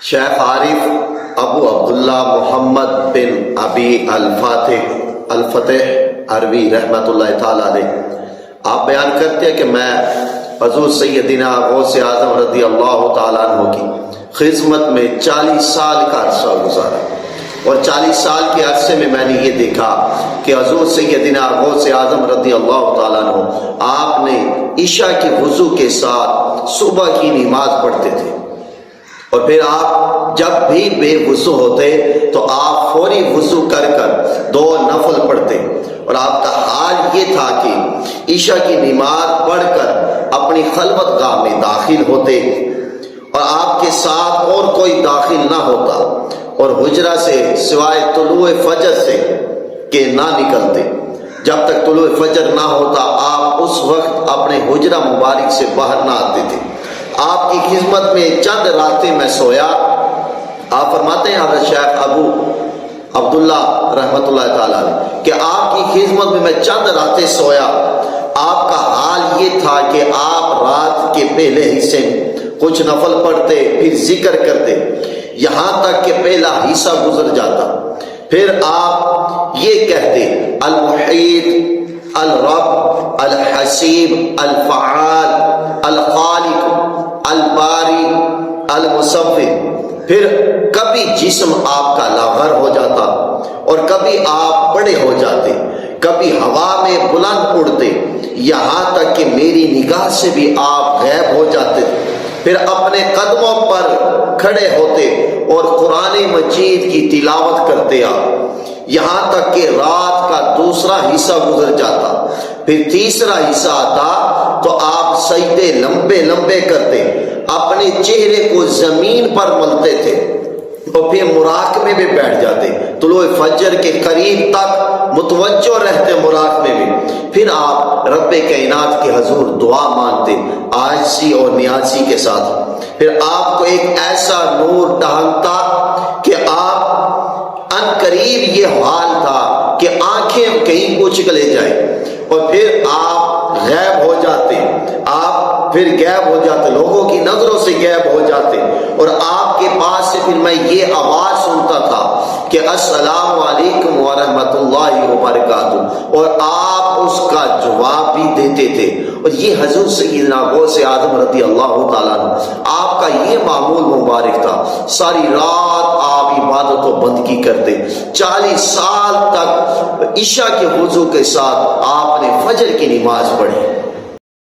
شیخ عارف ابو عبداللہ محمد بن ابی الفتح عربی رحمۃ اللہ تعالی علیہ آپ بیان کرتے ہیں کہ میں حضور سیدنا غوث اعظم رضی اللہ تعالیٰ عنہ کی خدمت میں 40 سال کا عرصہ گزارا، اور 40 سال کے عرصے میں میں نے یہ دیکھا کہ حضور سیدنا غوث اعظم رضی اللہ تعالیٰ عنہ آپ نے عشاء کی وضو کے ساتھ صبح کی نماز پڑھتے تھے، اور پھر آپ جب بھی بے وضو ہوتے تو آپ فوری وضو کر 2 نفل پڑھتے، اور آپ کا حال یہ تھا کہ عشاء کی نماز پڑھ کر اپنی خلوت گاہ میں داخل ہوتے اور آپ کے ساتھ اور کوئی داخل نہ ہوتا، اور حجرہ سے سوائے طلوع فجر سے کہ نہ نکلتے۔ جب تک طلوع فجر نہ ہوتا آپ اس وقت اپنے حجرہ مبارک سے باہر نہ آتے تھے۔ آپ کی خدمت میں چند راتیں میں سویا۔ آپ فرماتے ہیں حضرت شیخ ابو عبداللہ رحمۃ اللہ تعالیٰ کہ آپ کی خدمت میں چند راتیں سویا۔ آپ کا حال یہ تھا کہ آپ رات کے پہلے حصے میں کچھ نفل پڑھتے، پھر ذکر کرتے، یہاں تک کہ پہلا حصہ گزر جاتا، پھر آپ یہ کہتے المحیط، الرب، الحسیب، الفعال، الخالق، الباری، المصور۔ پھر کبھی جسم آپ کا لاغر ہو جاتا اور کبھی آپ بڑے ہو جاتے، کبھی ہوا میں بلند اڑتے، یہاں تک کہ میری نگاہ سے بھی آپ غائب ہو جاتے، پھر اپنے قدموں پر کھڑے ہوتے اور قرآن مجید کی تلاوت کرتے آپ، یہاں تک کہ رات کا دوسرا حصہ گزر جاتا، پھر تیسرا حصہ آتا تو آپ سجدے لمبے لمبے کرتے، اپنے چہرے کو زمین پر ملتے تھے اور پھر مراقبے میں بیٹھ جاتے، طلوع فجر کے قریب تک متوجہ رہتے مراقبے میں، پھر آپ رب کائنات کے حضور دعا مانگتے عاجزی اور نیازی کے ساتھ، پھر آپ کو ایک ایسا نور ڈھانکتا کہ آپ ان قریب یہ حال تھا کہ آنکھیں کہیں کچھ چلے جائیں، اور پھر آپ غائب ہو جاتے، آپ پھر غائب ہو جاتے، لوگوں کی نظروں سے غائب ہو جاتے، اور آپ کے پاس سے پھر میں یہ آواز سنتا تھا کہ السلام علیکم ورحمۃ اللہ وبرکاتہ، اور آپ اس کا جواب بھی دیتے تھے۔ اور یہ حضور سیدنا غوث اعظم رضی اللہ تعالیٰ عنہ آپ کا یہ معمول مبارک تھا، ساری رات آپ عبادت و بندگی کرتے، 40 سال تک عشاء کے وضو کے ساتھ آپ نے فجر کی نماز پڑھی۔